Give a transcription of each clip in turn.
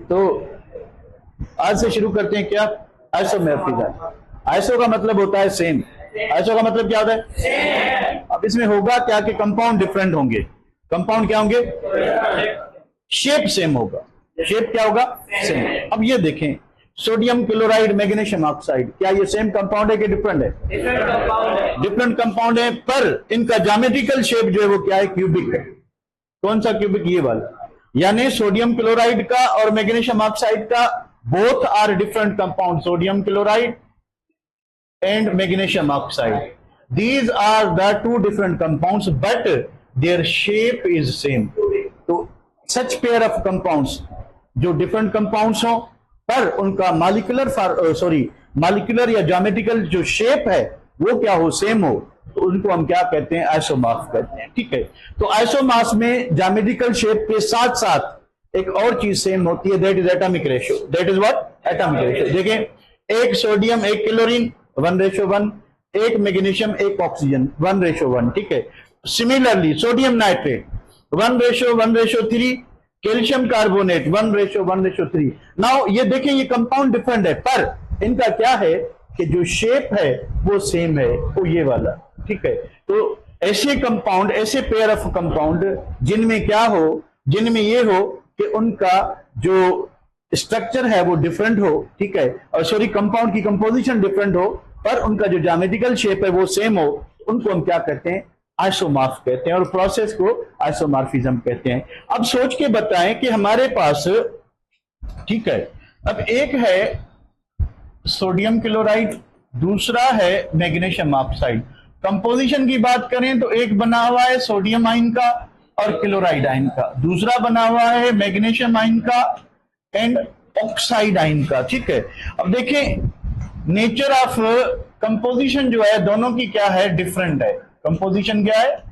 तो आज से शुरू करते हैं क्या, आइसोमॉर्फिज्म। आइसो का मतलब होता है सेम। आइसो का मतलब क्या होता है? अब इसमें होगा क्या कि कंपाउंड डिफरेंट होंगे। कंपाउंड क्या होंगे? शेप सेम होगा। शेप क्या होगा? सेम। अब ये देखें, सोडियम क्लोराइड मैग्नीशियम ऑक्साइड, क्या ये सेम कंपाउंड है कि डिफरेंट है? डिफरेंट कंपाउंड है, पर इनका ज्योमेट्रिकल शेप जो है वो क्या है? क्यूबिक है। कौन सा क्यूबिक? ये वाला। यानी सोडियम क्लोराइड का और मैग्नीशियम ऑक्साइड का both are different compound, sodium chloride and magnesium oxide. These are the two different compounds, but their shape is same. तो such pair of compounds जो different compounds हो पर उनका मॉलिक्यूलर या geometrical जो शेप है वो क्या हो? सेम हो, तो उनको हम क्या कहते हैं? आइसोमॉर्फ कहते हैं। ठीक है, तो आइसोमॉर्फ में ज्योमेट्रिकल शेप के साथ साथ एक और चीज सेम होती है, that is atomic ratio. That is what? Atomic ratio. देखें, एक सोडियम एक क्लोरीन 1:1, एक मैग्नीशियम एक ऑक्सीजन 1:1। ठीक है, similarly sodium nitrate 1:1:3, calcium carbonate 1:1:3। Now ये देखें, ये कंपाउंड डिफरेंट है पर इनका क्या है कि जो शेप है वो सेम है, वो ये वाला। ठीक है, तो ऐसे कंपाउंड, ऐसे पेयर ऑफ कंपाउंड जिनमें क्या हो, जिनमें ये हो कि उनका जो स्ट्रक्चर है वो डिफरेंट हो। ठीक है, और सॉरी, कंपाउंड की कंपोजिशन डिफरेंट हो पर उनका जो ज्योमेट्रिकल शेप है वो सेम हो, उनको हम क्या कहते हैं? आइसोमॉर्फ कहते हैं, और प्रोसेस को आइसोमॉर्फिज्म कहते हैं। अब सोच के बताएं कि हमारे पास, ठीक है, अब एक है सोडियम क्लोराइड, दूसरा है मैग्नीशियम ऑक्साइड। कंपोजिशन की बात करें तो एक बना हुआ है सोडियम आयन का और क्लोराइड आयन का, दूसरा बना हुआ है मैग्नीशियम आयन का एंड ऑक्साइड आयन का। ठीक है, अब देखें, नेचर ऑफ कंपोजिशन जो है दोनों की क्या है? डिफरेंट है। कंपोजिशन क्या है?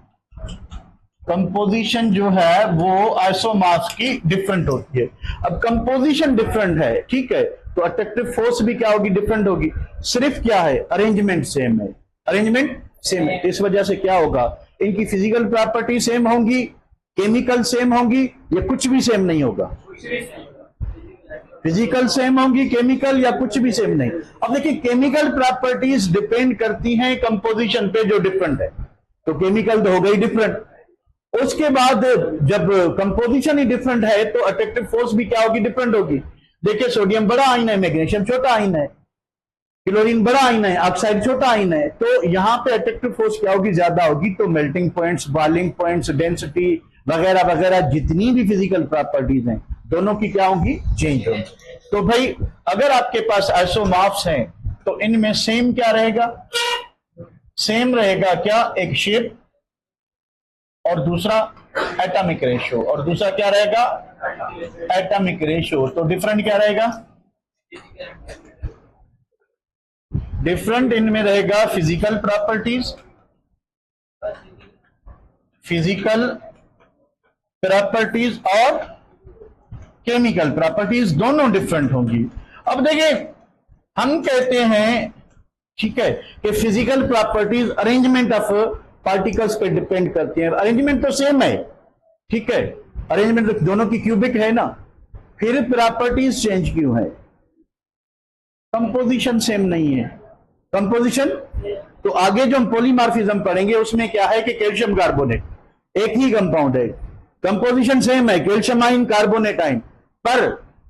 कंपोजिशन जो है वो आइसोमॉर्फ की डिफरेंट होती है। अब कंपोजिशन डिफरेंट है, ठीक है, तो अट्रैक्टिव फोर्स भी क्या होगी? डिफरेंट होगी। सिर्फ क्या है? अरेंजमेंट सेम है। अरेंजमेंट सेम है, इस वजह से क्या होगा? इनकी फिजिकल प्रॉपर्टी सेम होंगी, केमिकल सेम होंगी, या कुछ भी सेम नहीं होगा? फिजिकल सेम होंगी, केमिकल या कुछ भी सेम नहीं। अब देखिए, केमिकल प्रॉपर्टीज डिपेंड करती हैं कंपोजिशन पे जो डिफरेंट है, तो केमिकल तो हो गई डिफरेंट। उसके बाद जब कंपोजिशन ही डिफरेंट है तो अट्रैक्टिव फोर्स भी क्या होगी? डिफरेंट होगी। देखिए, सोडियम बड़ा आयन है, मैग्नीशियम छोटा आयन है, क्लोरीन बड़ा आयन है, ऑक्साइड छोटा आयन है, तो यहां पे अट्रैक्टिव फोर्स क्या होगी? ज्यादा होगी। तो melting points, boiling points, density वगैरह वगैरह जितनी भी फिजिकल प्रॉपर्टीज हैं दोनों की क्या होंगी? चेंज होंगी। तो भाई, अगर आपके पास आइसोमॉर्फ्स हैं तो इनमें सेम क्या रहेगा? सेम रहेगा क्या? एक शेप और दूसरा एटॉमिक रेशियो, और दूसरा क्या रहेगा? Atomic ratio. तो डिफरेंट क्या रहेगा? डिफरेंट इनमें रहेगा फिजिकल प्रॉपर्टीज, और केमिकल प्रॉपर्टीज दोनों डिफरेंट होंगी। अब देखिए, हम कहते हैं, ठीक है, कि physical properties arrangement of particles पे डिपेंड करती हैं। अरेंजमेंट तो सेम है, ठीक है, अरेंजमेंट तो दोनों की क्यूबिक है ना, फिर प्रॉपर्टीज चेंज क्यों है? कंपोजिशन सेम नहीं है। कंपोजिशन, तो आगे जो हम पॉलीमॉर्फिज्म पढ़ेंगे उसमें क्या है कि कैल्शियम कार्बोनेट एक ही कंपाउंड है, कंपोजिशन सेम है, कैल्शियम आयन कार्बोनेट आयन, पर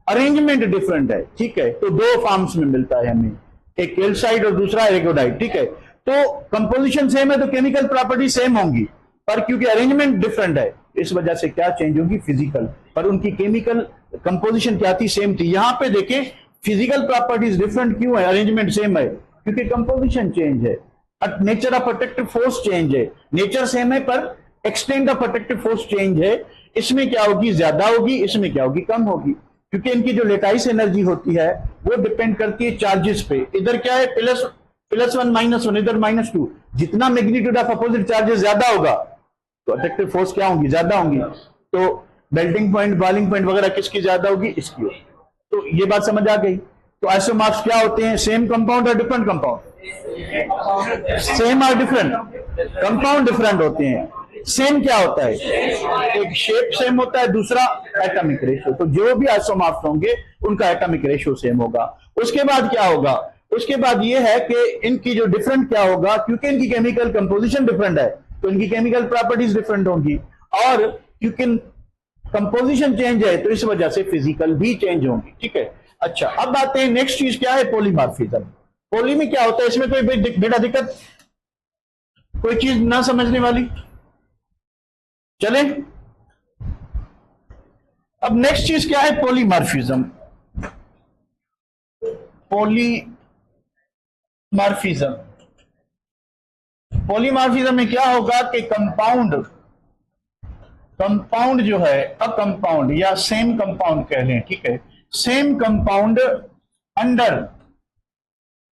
अरेंजमेंट डिफरेंट है। ठीक है, तो दो फॉर्म्स में मिलता है हमें, एक कैल्साइड और दूसरा एरिगोडाइट। ठीक है, तो कंपोजिशन सेम है तो केमिकल प्रॉपर्टी सेम होंगी, पर क्योंकि अरेंजमेंट डिफरेंट है इस वजह से क्या चेंज होगी? फिजिकल, पर उनकी केमिकल कंपोजिशन क्या थी? सेम थी। यहां पे देखें, फिजिकल प्रॉपर्टीज डिफरेंट क्यों है? अरेंजमेंट सेम है क्योंकि कंपोजिशन चेंज है, nature of attractive force change है। नेचर सेम है पर extent of attractive force change है। इसमें क्या होगी? ज्यादा होगी, इसमें क्या होगी? कम होगी, क्योंकि इनकी जो लेटाइस एनर्जी होती है वो डिपेंड करती है चार्जेस पे। इधर क्या है? +1 -1, इधर -2। जितना मैग्नीट्यूड ऑफ अपोजिट चार्जेस ज्यादा होगा तो अट्रैक्टिव फोर्स क्या होंगी? ज्यादा होंगी। तो मेल्टिंग पॉइंट, बॉइलिंग पॉइंट वगैरह किसकी ज्यादा होगी? इसकी होगी। तो ये बात समझ आ गई। तो आइसोमॉर्फ्स क्या होते हैं? सेम कंपाउंड और डिफरेंट कंपाउंड? सेम और डिफरेंट कंपाउंड डिफरेंट होते हैं। सेम क्या होता है? एक शेप सेम होता है, दूसरा एटॉमिक रेशियो। तो जो भी आइसोमॉर्फ्स होंगे उनका एटॉमिक रेशियो सेम होगा। उसके बाद क्या होगा? उसके बाद ये है कि इनकी जो डिफरेंट क्या होगा, क्योंकि इनकी केमिकल कंपोजिशन डिफरेंट है तो इनकी केमिकल प्रॉपर्टीज डिफरेंट होंगी, और क्योंकि कंपोजिशन चेंज है तो इस वजह से फिजिकल भी चेंज होंगी। ठीक है, अच्छा अब आते हैं नेक्स्ट चीज क्या है? पॉलीमॉर्फिज्म। पॉली में क्या होता है? इसमें कोई बेटा दिक्कत, कोई चीज ना समझने वाली? चले, अब नेक्स्ट चीज क्या है? पॉलीमॉर्फिज्म। पॉलीमॉर्फिज्म, पॉलीमॉर्फिज्म में क्या होगा कि कंपाउंड जो है, अ कंपाउंड या सेम कंपाउंड कह लें, ठीक है, same compound under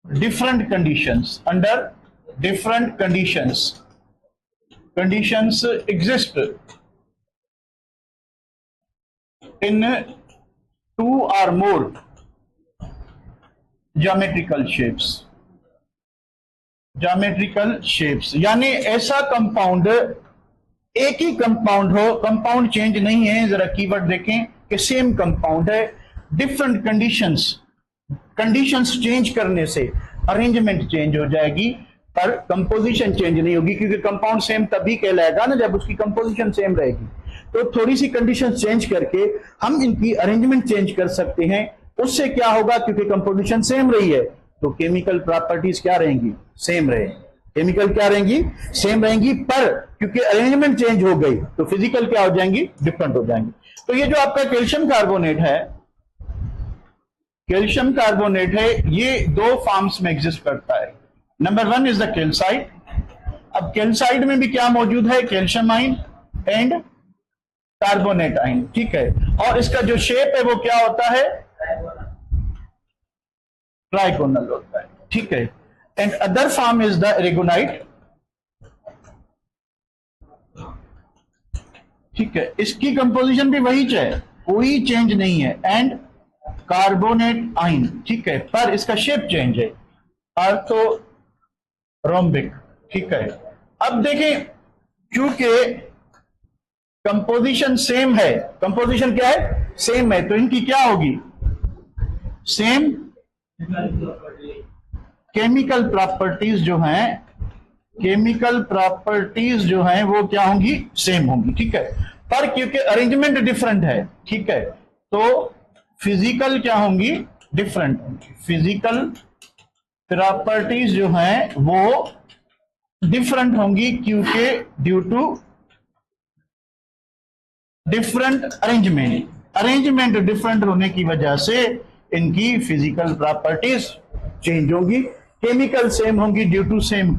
different conditions exist in 2 or more geometrical shapes, यानी ऐसा कंपाउंड, एक ही कंपाउंड हो, कंपाउंड चेंज नहीं है, जरा कीवर्ड देखें कि सेम कंपाउंड है, डिफरेंट कंडीशंस चेंज करने से अरेंजमेंट चेंज हो जाएगी पर कंपोजिशन चेंज नहीं होगी, क्योंकि कंपाउंड सेम तभी कहलाएगा ना जब उसकी कंपोजिशन सेम रहेगी। तो थोड़ी सी कंडीशन चेंज करके हम इनकी अरेंजमेंट चेंज कर सकते हैं। उससे क्या होगा? क्योंकि कंपोजिशन सेम रही है तो केमिकल प्रॉपर्टीज क्या रहेंगी? सेम रहेंगी। केमिकल क्या रहेंगी? सेम रहेंगी, पर क्योंकि अरेंजमेंट चेंज हो गई तो फिजिकल क्या हो जाएंगी? डिफरेंट हो जाएंगी। तो ये जो आपका कैल्शियम कार्बोनेट है, ये 2 फॉर्म्स में एग्जिस्ट करता है। Number 1 is the calcite. अब कैल्साइट में भी क्या मौजूद है? Calcium ion and carbonate ion, ठीक है, और इसका जो शेप है वो क्या होता है? ट्राइगोनल होता है, ठीक है। And other form is the aragonite, ठीक है, इसकी कंपोजिशन भी वही है, कोई चेंज नहीं है, एंड कार्बोनेट आयन, ठीक है, पर इसका शेप चेंज है, ऑर्थोरोम्बिक, ठीक है। अब देखें, क्योंकि कंपोजिशन सेम है, कंपोजिशन क्या है? सेम है, तो इनकी क्या होगी? सेम केमिकल प्रॉपर्टीज जो हैं वो क्या होंगी? सेम होंगी, ठीक है, पर क्योंकि अरेंजमेंट डिफरेंट है, ठीक है, तो फिजिकल क्या होंगी? डिफरेंट होंगी। फिजिकल प्रॉपर्टीज जो हैं वो डिफरेंट होंगी, क्योंकि due to different arrangement different होने की वजह से इनकी फिजिकल प्रॉपर्टीज चेंज होंगी। केमिकल सेम होंगी ड्यू टू सेम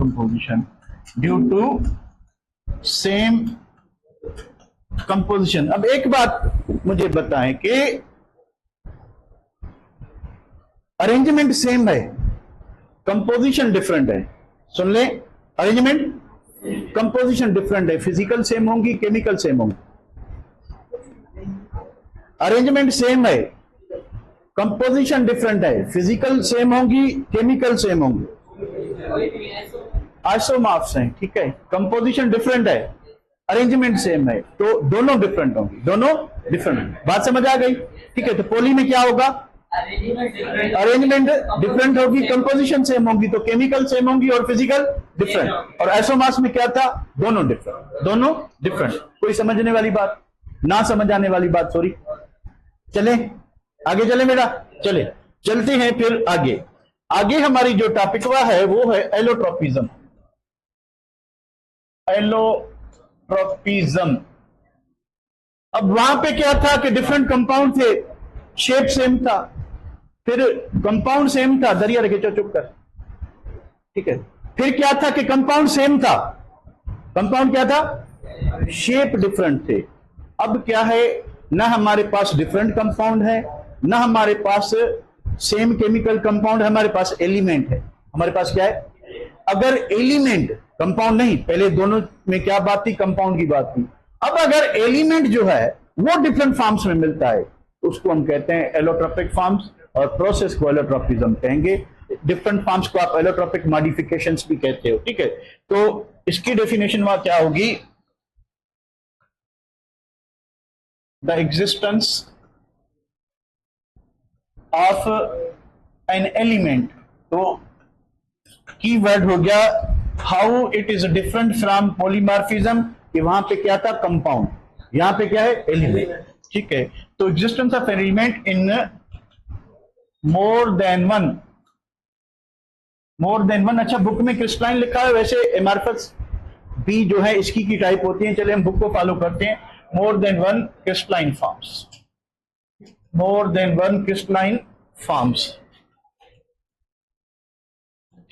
कंपोजिशन। अब एक बात मुझे बताएं कि अरेंजमेंट सेम है, कंपोजिशन डिफरेंट है, सुन ले, अरेंजमेंट कंपोजिशन डिफरेंट है, फिजिकल सेम होंगी, केमिकल सेम होंगी। अरेंजमेंट सेम है, कंपोजिशन डिफरेंट है, फिजिकल सेम होंगी, केमिकल सेम होंगी, आइसोमॉर्फ्स हैं, ठीक है, कंपोजिशन डिफरेंट है, अरेंजमेंट सेम है, तो दोनों डिफरेंट होंगी, दोनों डिफरेंट। बात समझ आ गई? ठीक है, तो पोली में क्या होगा? अरेंजमेंट डिफरेंट होगी, कंपोजिशन सेम होगी, तो केमिकल सेम होंगी और फिजिकल डिफरेंट। और आइसोमॉर्फ्स में क्या था? दोनों डिफरेंट। कोई समझने वाली बात? ना समझ आने वाली बात? सॉरी। चले आगे, चले बेटा, चलते हैं फिर आगे हमारी जो टॉपिक है वो है एलोट्रोपिज्म। अब वहां पे क्या था कि डिफरेंट कंपाउंड थे, शेप सेम था, फिर कंपाउंड सेम था, दरिया रखे चुप कर, ठीक है, फिर क्या था कि कंपाउंड सेम था, कंपाउंड क्या था? शेप डिफरेंट थे। अब क्या है, ना हमारे पास डिफरेंट कंपाउंड है, ना हमारे पास सेम केमिकल कंपाउंड है, हमारे पास एलिमेंट है। हमारे पास क्या है? अगर एलिमेंट, कंपाउंड नहीं, पहले दोनों में क्या बात थी? कंपाउंड की बात थी। अब अगर एलिमेंट जो है वो डिफरेंट फॉर्म्स में मिलता है तो उसको हम कहते हैं एलोट्रोपिक फॉर्म्स, और प्रोसेस को एलोट्रोपिज्म कहेंगे। डिफरेंट फॉर्म्स को आप एलोट्रोपिक मॉडिफिकेशंस भी कहते हो, ठीक है। तो इसकी डेफिनेशन वहां क्या होगी? The existence of an element, तो की वर्ड हो गया how it is different from polymorphism, कि वहां पे क्या था कंपाउंड, यहां पे क्या है एलिमेंट, ठीक है। तो existence of element in more than one, अच्छा बुक में क्रिस्टलाइन लिखा है, वैसे एमार्फस भी जो है इसकी की टाइप होती है। चले हम बुक को फॉलो करते हैं। More than one crystalline forms, more than one crystalline forms,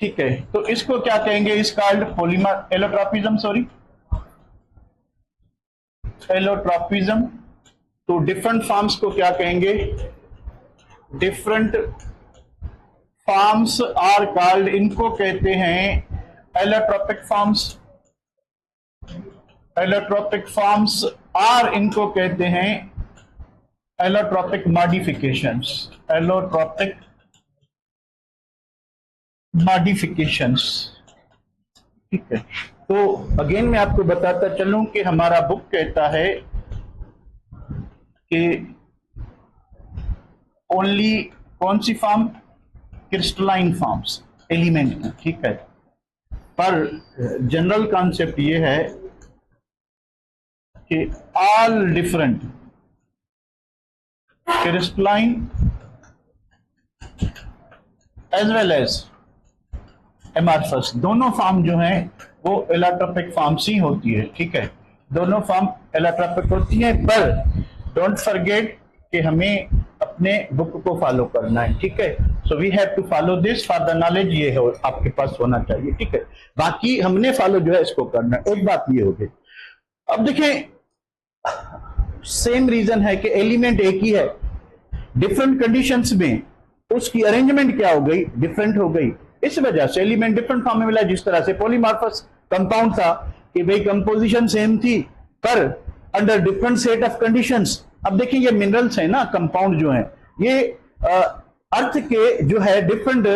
ठीक है। तो इसको क्या कहेंगे, इस कॉल्ड पॉलीमर एलोट्रॉपिज्म, सॉरी एलोट्रॉपिज्म। तो डिफरेंट फॉर्म्स को क्या कहेंगे, डिफरेंट फॉर्म्स आर कॉल्ड, इनको कहते हैं allotropic forms. Allotropic forms are इनको कहते हैं एलोट्रोपिक मॉडिफिकेशंस, एलोट्रोपिक मॉडिफिकेशंस, ठीक है। तो अगेन मैं आपको बताता चलूं कि हमारा बुक कहता है कि ओनली कौन सी फॉर्म, क्रिस्टलाइन फॉर्म्स एलिमेंट की, ठीक है। पर जनरल कॉन्सेप्ट ये है कि all different crystalline as well as amorphous, दोनों फॉर्म जो हैं वो एलोट्रोपिक फॉर्म्स ही होती है, ठीक है। दोनों फॉर्म एलोट्रोपिक होती है, पर डोंट फॉरगेट कि हमें अपने बुक को फॉलो करना है, ठीक है। So we have to follow this for the knowledge, ये हो आपके पास होना चाहिए, ठीक है। बाकी हमने फॉलो जो है इसको करना है। एक बात ये हो गई। अब देखें, सेम रीजन है कि एलिमेंट एक ही है, डिफरेंट कंडीशंस में उसकी अरेंजमेंट क्या हो गई, डिफरेंट हो गई। इस वजह से एलिमेंट डिफरेंट फॉर्म में मिला। जिस तरह से पॉलीमॉर्फस कंपाउंड था कि भाई कंपोजिशन सेम थी पर under different set of conditions. अब देखिए ये मिनरल्स है ना, कंपाउंड जो है ये अर्थ के जो है डिफरेंट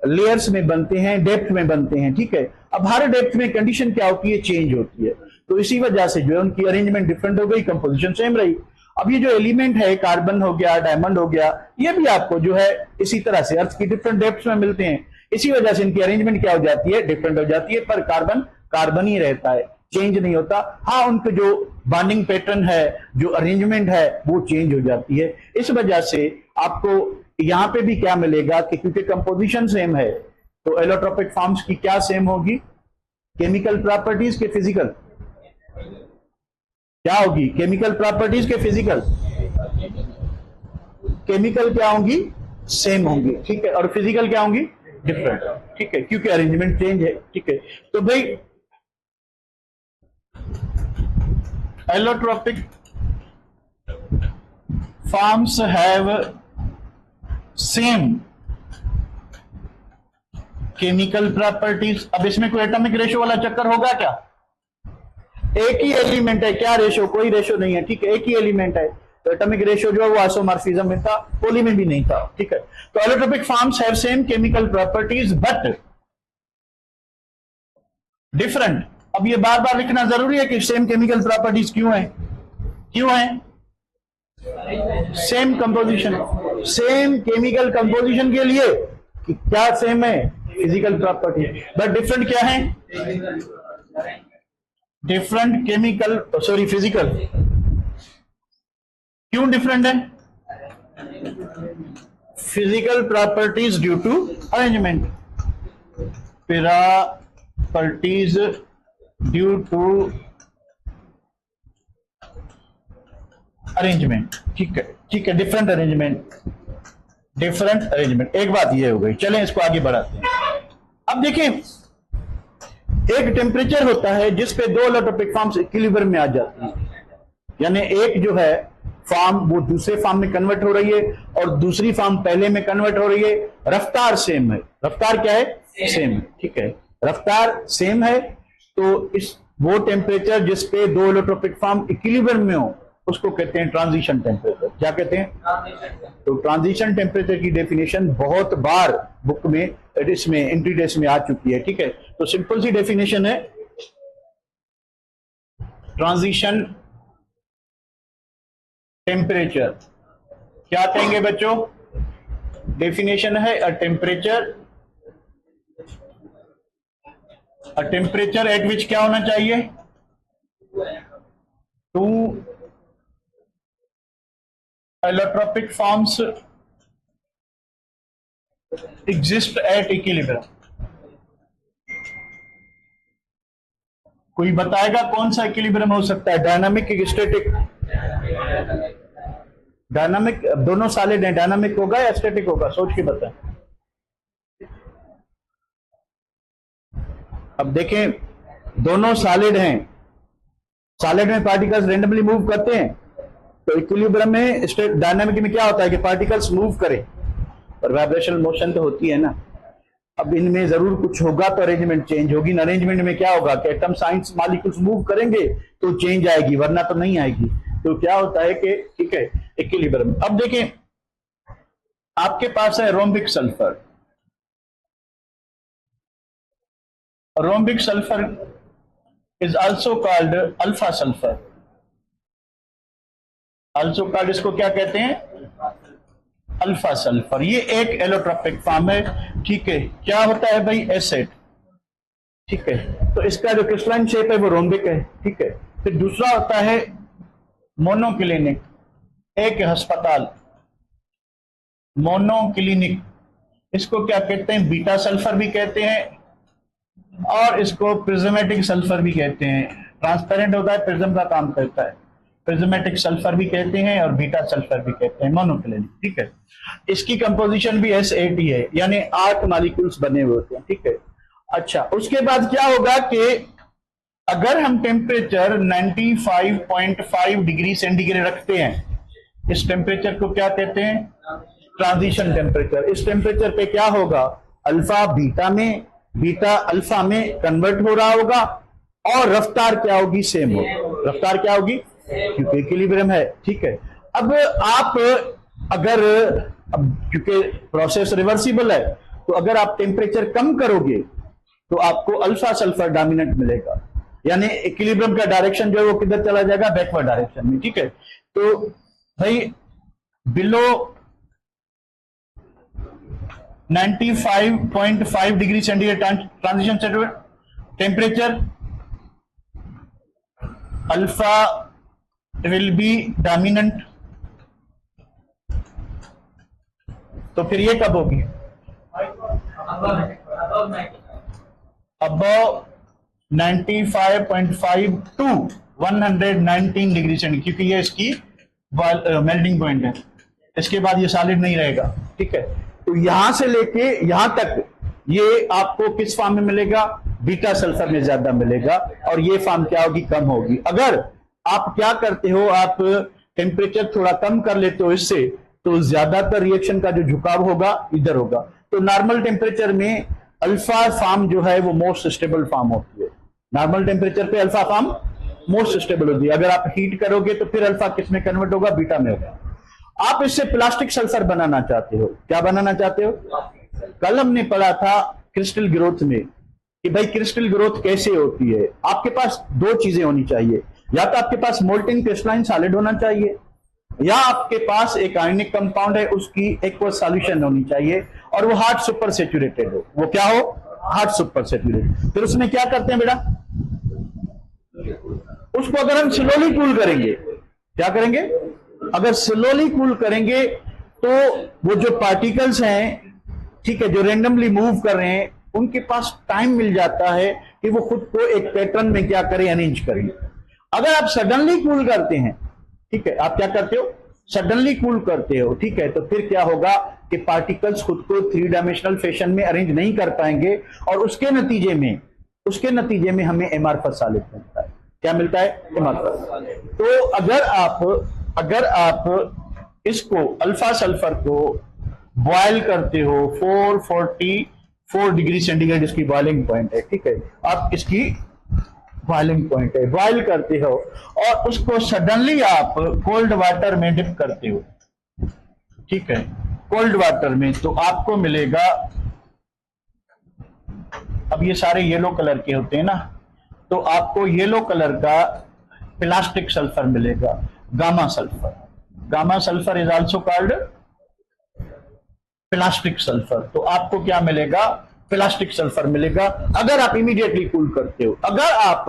लेयर्स में बनते हैं, डेप्थ में बनते हैं, ठीक है। अब हर डेप्थ में कंडीशन क्या होती है, चेंज होती है। तो इसी वजह से जो है उनकी अरेंजमेंट डिफरेंट हो गई, कंपोजिशन सेम रही। अब ये जो एलिमेंट है, कार्बन हो गया, डायमंड हो गया, ये भी आपको जो है इसी तरह से अर्थ की डिफरेंट डेप्थ्स में मिलते हैं। इसी वजह से इनकी अरेंजमेंट क्या हो जाती है, डिफरेंट हो जाती है। पर कार्बन कार्बन ही रहता है, चेंज नहीं होता। हाँ, उनके जो बॉन्डिंग पैटर्न है, जो अरेंजमेंट है, वो चेंज हो जाती है। इस वजह से आपको यहां पे भी क्या मिलेगा कि क्योंकि कंपोजिशन सेम है तो एलोट्रोपिक फॉर्म्स की क्या सेम होगी, केमिकल प्रॉपर्टीज के फिजिकल क्या होगी, केमिकल प्रॉपर्टीज के फिजिकल, केमिकल क्या होंगी, सेम होंगी, ठीक है। और फिजिकल क्या होंगी, डिफरेंट, ठीक है, क्योंकि अरेंजमेंट चेंज है, ठीक है। तो भाई allotropic forms have same chemical properties. अब इसमें कोई एटॉमिक रेशो वाला चक्कर होगा क्या, एक ही एलिमेंट है, क्या रेशो, कोई रेशो नहीं है, ठीक है, एक ही एलिमेंट है। तो एटॉमिक रेशो जो है वो आइसोमॉर्फिज्म में था, पॉली में भी नहीं था, ठीक है। तो allotropic forms have same chemical properties but different. अब ये बार बार लिखना जरूरी है कि सेम केमिकल प्रॉपर्टीज क्यों है, क्यों है, same composition, same chemical composition के लिए कि क्या सेम है, फिजिकल प्रॉपर्टी, बट डिफरेंट क्या है, डिफरेंट केमिकल, सॉरी फिजिकल। क्यों डिफरेंट है, physical properties due to arrangement, properties due to arrangement, ठीक है, ठीक है, डिफरेंट अरेंजमेंट, डिफरेंट अरेंजमेंट। एक बात ये हो गई, चलें इसको आगे बढ़ाते हैं। अब देखिए, एक टेम्परेचर होता है जिस पे दो एलोट्रोपिक फॉर्म्स इक्विलिब्रियम में आ जाती हैं, यानी एक जो है फॉर्म वो दूसरे फॉर्म में कन्वर्ट हो रही है और दूसरी फॉर्म पहले में कन्वर्ट हो रही है। रफ्तार सेम है, रफ्तार क्या है, सेम है, ठीक है, रफ्तार सेम है। तो इस वो टेम्परेचर जिस पे दो एलोट्रोपिक फॉर्म इक्विलिब्रियम में हो उसको कहते हैं ट्रांजिशन टेम्परेचर। क्या कहते हैं, तो ट्रांजिशन टेम्परेचर की डेफिनेशन बहुत बार बुक में इसमें एंट्री टेस्ट में आ चुकी है, ठीक है। तो सिंपल सी डेफिनेशन है, ट्रांजिशन टेम्परेचर क्या कहेंगे बच्चों? डेफिनेशन है अ टेम्परेचर एट विच क्या होना चाहिए? 2 allotropic forms exist at equilibrium. कोई बताएगा कौन सा इक्विलिब्रियम हो सकता है? डायनामिक या स्टैटिक? डायनामिक। दोनों सॉलिड हैं, डायनामिक होगा या स्टैटिक होगा? सोच के बताएं। अब देखें, दोनों सॉलिड हैं, सॉलिड में पार्टिकल्स रेंडमली मूव करते हैं, तो इक्विलिब्रियम में डायनामिक में क्या होता है कि पार्टिकल्स मूव करें, पर वाइब्रेशनल मोशन तो होती है ना। अब इनमें जरूर कुछ होगा तो अरेंजमेंट चेंज होगी। अरेंजमेंट में क्या होगा कि एटम साइंस मॉलिक्यूल्स मूव करेंगे तो चेंज आएगी, वरना तो नहीं आएगी। तो क्या होता है कि ठीक है इक्विलिब्रियम। अब देखें, आपके पास है rhombic sulphur. Rhombic sulphur is also called alpha sulphur. Also called, इसको क्या कहते हैं? Alpha sulphur. ये एक एलोट्रोपिक फॉर्म है। ठीक है, क्या होता है भाई? एसिड। ठीक है, तो इसका जो क्रिस्टलाइन शेप है वो रोम्बिक है। ठीक है, फिर दूसरा होता है मोनोक्लिनिक, एक अस्पताल, मोनोक्लिनिक। इसको क्या कहते हैं? बीटा सल्फर भी कहते हैं और इसको प्रिज्मेटिक सल्फर भी कहते हैं। ट्रांसपेरेंट होता है, प्रिज्म का काम करता है। प्रिज्मेटिक सल्फर भी कहते हैं और बीटा सल्फर भी कहते हैं, मोनोक्लिनिक। ठीक है, इसकी कंपोजिशन भी S8 है, यानी 8 मॉलिक्यूल्स बने हुए होते हैं। ठीक है, अच्छा, उसके बाद क्या होगा कि अगर हम टेम्परेचर 95.5 डिग्री सेंटीग्रेड रखते हैं, इस टेम्परेचर को क्या कहते हैं? Transition temperature. इस टेम्परेचर पे क्या होगा? अल्फा बीटा में, बीटा अल्फा में कन्वर्ट हो रहा होगा और रफ्तार क्या होगी? सेम होगी। रफ्तार क्या होगी? क्योंकि इक्विलिब्रियम है। ठीक है, अब आप अगर, अब क्योंकि प्रोसेस रिवर्सिबल है, तो अगर आप टेम्परेचर कम करोगे तो आपको अल्फा सल्फर डोमिनेंट मिलेगा, यानी इक्विलिब्रियम का डायरेक्शन जो है वो किधर चला जाएगा? बैकवर्ड डायरेक्शन में। ठीक है, तो भाई below 95.5 degree centigrade transition temperature, alpha will be dominant. तो फिर ये कब होगी? अबव 95.5 टू 119 डिग्री सेंटीग्रेड, क्योंकि ये इसकी मेल्टिंग पॉइंट है। इसके बाद ये सॉलिड नहीं रहेगा। ठीक है, तो यहां से लेके यहां तक ये आपको किस फॉर्म में मिलेगा? बीटा सल्फर में ज्यादा मिलेगा, और ये फॉर्म क्या होगी? कम होगी। अगर आप क्या करते हो, आप टेम्परेचर थोड़ा कम कर लेते हो इससे, तो ज्यादातर रिएक्शन का जो झुकाव होगा इधर होगा। तो नॉर्मल टेम्परेचर में अल्फा फॉर्म जो है वो मोस्ट स्टेबल फॉर्म होती है। नॉर्मल टेम्परेचर पे अल्फा फॉर्म मोस्ट स्टेबल होती है। अगर आप हीट करोगे तो फिर अल्फा किस में कन्वर्ट होगा? बीटा में होगा। आप इससे प्लास्टिक सल्फर बनाना चाहते हो। क्या बनाना चाहते हो? कल हमने पढ़ा था क्रिस्टल ग्रोथ में कि भाई क्रिस्टल ग्रोथ कैसे होती है। आपके पास दो चीजें होनी चाहिए, या तो आपके पास मोल्टेन क्रिस्टलाइन सॉलिड होना चाहिए, या आपके पास एक आयनिक कंपाउंड है उसकी एक्वस सॉल्यूशन होनी चाहिए, और वो हार्ड सुपर सैचुरेटेड हो। वो क्या हो? Hard super saturated. फिर उसमें क्या करते हैं बेटा? उसको अगर हम स्लोली कूल करेंगे, क्या करेंगे? अगर स्लोली कूल करेंगे तो वो जो पार्टिकल्स हैं, ठीक है, जो रेंडमली मूव कर रहे हैं, उनके पास टाइम मिल जाता है कि वो खुद को एक पैटर्न में क्या करें? अरेंज करें। अगर आप सडनली कूल करते हैं, ठीक है, आप क्या करते हो? सडनली कूल करते हो। ठीक है, तो फिर क्या होगा कि पार्टिकल्स खुद को 3 डायमेंशनल फैशन में अरेंज नहीं कर पाएंगे, और उसके नतीजे में हमें एमार्फस सॉलिड मिलता है। क्या मिलता है? एमार्फस। तो अगर आप इसको अल्फा सल्फर को बॉयल करते हो 444 डिग्री सेंटीग्रेड इसकी बॉइलिंग पॉइंट है। ठीक है, आप इसकी बॉइलिंग पॉइंट है, बॉयल करते हो और उसको सडनली आप कोल्ड वाटर में डिप करते हो। ठीक है, कोल्ड वाटर में, तो आपको मिलेगा, अब ये सारे येलो कलर के होते हैं ना, तो आपको येलो कलर का प्लास्टिक सल्फर मिलेगा, gamma sulphur. Gamma sulphur is also called plastic sulphur. तो आपको क्या मिलेगा, प्लास्टिक सल्फर मिलेगा अगर आप इमीडिएटली कूल करते हो। अगर आप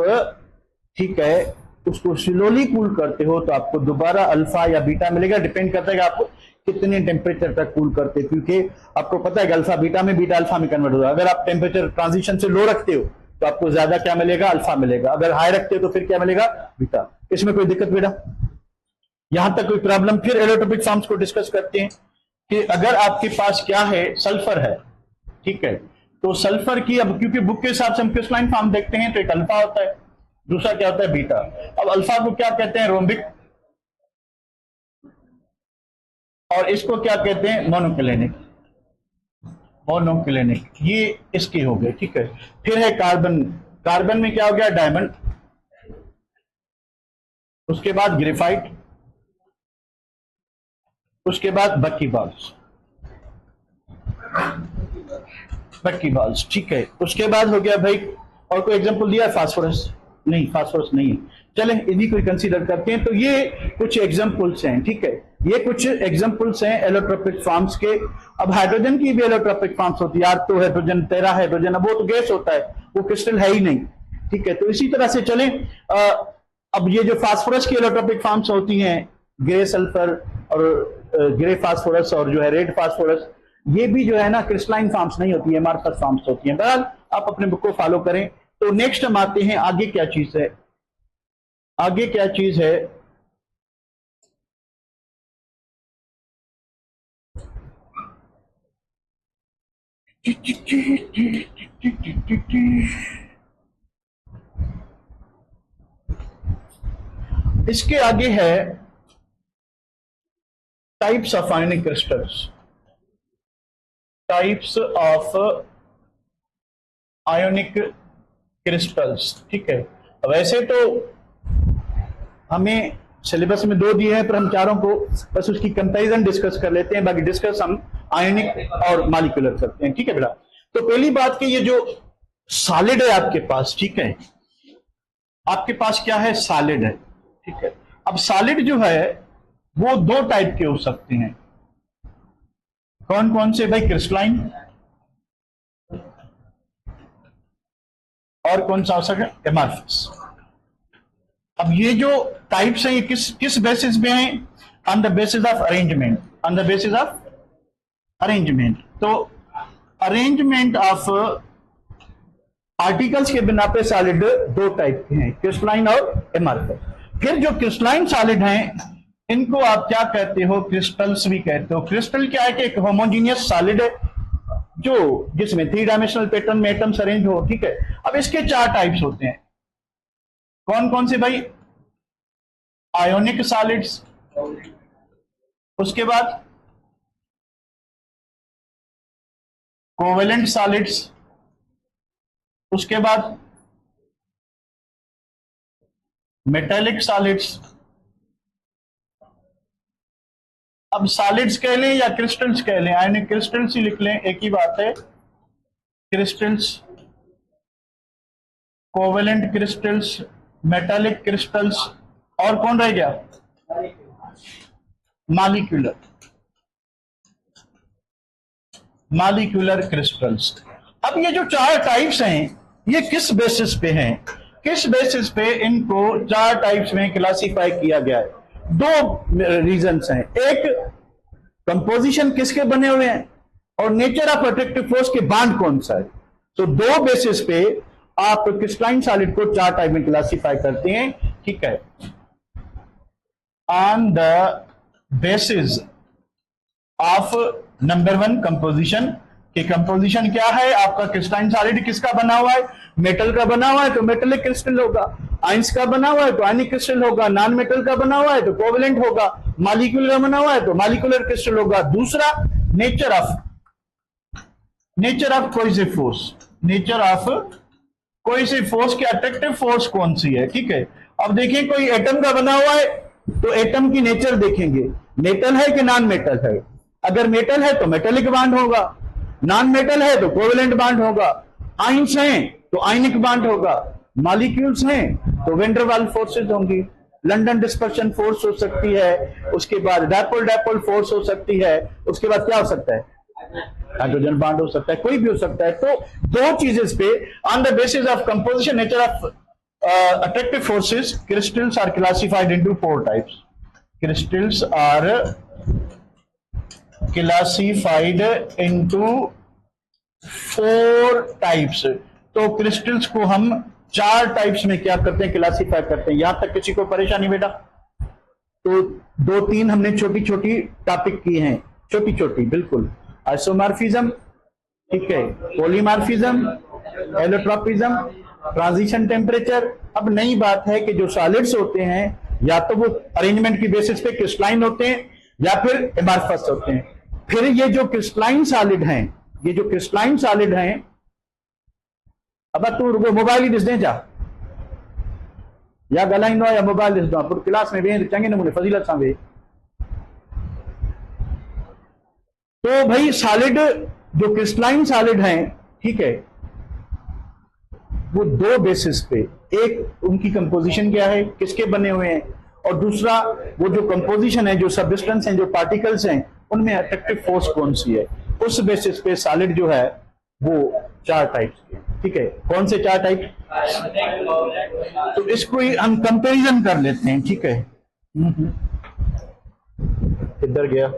ठीक है उसको स्लोली कूल करते हो तो आपको दोबारा अल्फा या बीटा मिलेगा, डिपेंड करता है कि आप कितने टेम्परेचर तक कूल करते हो, क्योंकि आपको पता है कि अल्फा बीटा में, बीटा अल्फा में कन्वर्ट होगा। अगर आप टेम्परेचर ट्रांजिशन से लो रखते हो तो आपको ज्यादा क्या मिलेगा, अल्फा मिलेगा। अगर हाई रखते हो तो फिर क्या मिलेगा, बीटा। इसमें कोई दिक्कत बेटा, यहां तक कोई प्रॉब्लम? फिर एलोट्रोपिक फॉर्म्स को डिस्कस करते हैं कि अगर आपके पास क्या है, सल्फर है, ठीक है, तो सल्फर की, अब क्योंकि बुक के हिसाब से हम क्रिस्टलाइन फॉर्म देखते हैं, तो एक अल्फा होता है, दूसरा क्या होता है, बीटा। अब अल्फा को क्या कहते हैं, रोम्बिक, और इसको क्या कहते हैं, मोनोक्लिनिक। मोनोक्लिनिक ये इसके हो गए, ठीक है। फिर है कार्बन, कार्बन में क्या हो गया, डायमंड, उसके बाद ग्रेफाइट, उसके बाद बकीबाल्स, बकीबाल्स, ठीक है। उसके बाद हो गया भाई, और कोई एग्जांपल दिया है, फास्फोरस नहीं, फास्फोरस नहीं है, चलें इन्हीं को कंसीडर करते हैं। तो ये कुछ एग्जांपल्स हैं, ठीक है, ये कुछ एग्जांपल्स हैं एलोट्रोपिक फॉर्म्स के। अब हाइड्रोजन की भी एलोट्रोपिक फॉर्म्स होती है, यार तो हाइड्रोजन, तेरा हाइड्रोजन, अब वो तो गैस होता है, वो क्रिस्टल है ही नहीं, ठीक है। तो इसी तरह से चलें, अब ये जो फास्फोरस की एलोट्रोपिक फॉर्म्स होती हैं, ग्रे सल्फर और ग्रे फास्फोरस और जो है रेड फास्फोरस, ये भी जो है ना क्रिस्टलाइन फॉर्म्स नहीं होती है, अमॉर्फस फॉर्म्स होती हैं। बहरहाल आप अपने बुक को फॉलो करें। तो नेक्स्ट हम आते हैं, आगे क्या चीज है, आगे क्या चीज है, इसके आगे है types of ionic crystals, types of ionic crystals, ठीक है। वैसे तो हमें सिलेबस में 2 दिए हैं, पर हम चारों को बस उसकी कंपैरिजन डिस्कस कर लेते हैं, बाकी डिस्कस हम आयोनिक और मॉलिक्यूलर करते हैं, ठीक है बेटा। तो पहली बात कि ये जो सॉलिड है आपके पास, ठीक है, आपके पास क्या है, सॉलिड है, ठीक है। अब सॉलिड जो है वो 2 टाइप के हो सकते हैं, कौन कौन से भाई, क्रिस्टलाइन, और कौन सा हो सकता है, एमॉर्फस। अब ये जो टाइप्स हैं ये किस बेसिस पे हैं, on the basis of arrangement, on the basis of arrangement. तो अरेंजमेंट ऑफ पार्टिकल्स के बिना पे सॉलिड 2 टाइप के हैं, क्रिस्टलाइन और एमॉर्फस। फिर जो क्रिस्टलाइन सॉलिड हैं इनको आप क्या कहते हो, क्रिस्टल्स भी कहते हो। क्रिस्टल क्या है कि एक होमोजीनियस सॉलिड है जो जिसमें 3 डायमेंशनल पैटर्न में एटम्स अरेंज हो, ठीक है। अब इसके 4 टाइप्स होते हैं, कौन कौन से भाई, आयोनिक सॉलिड्स, उसके बाद कोवेलेंट सॉलिड्स, उसके बाद मेटेलिक सॉलिड्स। अब सॉलिड्स कह लें या क्रिस्टल्स कह लें, आयोनिक क्रिस्टल्स ही लिख लें, एक ही बात है, crystals, covalent crystals, metallic crystals, और कौन रह गया, मॉलिक्यूलर, मॉलिक्यूलर क्रिस्टल्स। अब ये जो 4 टाइप्स हैं ये किस बेसिस पे हैं, किस बेसिस पे इनको 4 टाइप्स में क्लासिफाई किया गया है? 2 रीजंस हैं, एक कंपोजिशन किसके बने हुए हैं और नेचर ऑफ अट्रैक्टिव फोर्स के बांड कौन सा है। तो 2 बेसिस पे आप क्रिस्टलाइन सॉलिड को 4 टाइप में क्लासिफाई करते हैं, ठीक है। On the basis of number 1 composition, कि कंपोजिशन क्या है आपका, क्रिस्टलाइन सॉलिड किसका बना हुआ है, मेटल का बना हुआ है तो मेटेलिक क्रिस्टल होगा, आयंस का बना हुआ है तो आयनिक क्रिस्टल होगा, नॉन मेटल का बना हुआ है तो कोवेलेंट होगा, मॉलिक्यूलर का बना हुआ है तो मॉलिक्यूलर क्रिस्टल होगा। दूसरा, nature of cohesive force, nature of cohesive force की अट्रैक्टिव फोर्स कौन सी है, ठीक है। अब देखिए कोई एटम का बना हुआ है तो एटम की नेचर देखेंगे, मेटल है कि नॉन मेटल है। अगर मेटल है तो मेटेलिक बॉन्ड होगा, नॉन मेटल है तो कोवेलेंट बॉन्ड होगा, आयंस हैं तो आयनिक बॉन्ड होगा, मॉलिक्यूल्स हैं तो वेन डर वाल्स फोर्सेज होंगी। लंदन डिस्पर्शन फोर्स हो सकती है, उसके बाद डायपोल डायपोल फोर्स हो सकती है, उसके बाद क्या हो सकता है, हाइड्रोजन बॉन्ड हो सकता है, कोई भी हो सकता है। तो दो चीजें पे on the basis of composition nature of attractive forces, crystals are classified into four types. Crystals are classified into four types. तो क्रिस्टल्स को हम 4 टाइप्स में क्या करते हैं, क्लासीफाई करते हैं। यहां तक किसी को परेशानी बेटा? तो 2-3 हमने छोटी छोटी टॉपिक की हैं, छोटी छोटी बिल्कुल। आइसोमॉर्फिज्म, ठीक है, पॉलीमॉर्फिज्म, एलोट्रॉपिज्म, ट्रांजिशन टेम्परेचर। अब नई बात है कि जो सॉलिड्स होते हैं या तो वो अरेंजमेंट की बेसिस पे क्रिस्टलाइन होते हैं या फिर एमॉर्फस होते हैं। फिर ये जो क्रिस्टलाइन सॉलिड हैं, ये जो क्रिस्टलाइन सॉलिड हैं, अब तू मोबाइल ही दिस दे जा या गलाइन या मोबाइल दिस दो पूरी क्लास में वे चंगे नमूने फजीलत सां वे। तो भाई सॉलिड जो क्रिस्टलाइन सॉलिड हैं, ठीक है, वो 2 बेसिस पे, एक उनकी कंपोजिशन क्या है, किसके बने हुए हैं, और दूसरा वो जो कंपोजिशन है, जो सब्सटेंस हैं, जो पार्टिकल्स हैं, उनमें अट्रैक्टिव फोर्स कौन सी है। उस बेसिस पे सॉलिड जो है वो 4 टाइप्स के, ठीक है। कौन से 4 टाइप? तो इसको हम कंपैरिजन कर लेते हैं, ठीक है। किधर गया?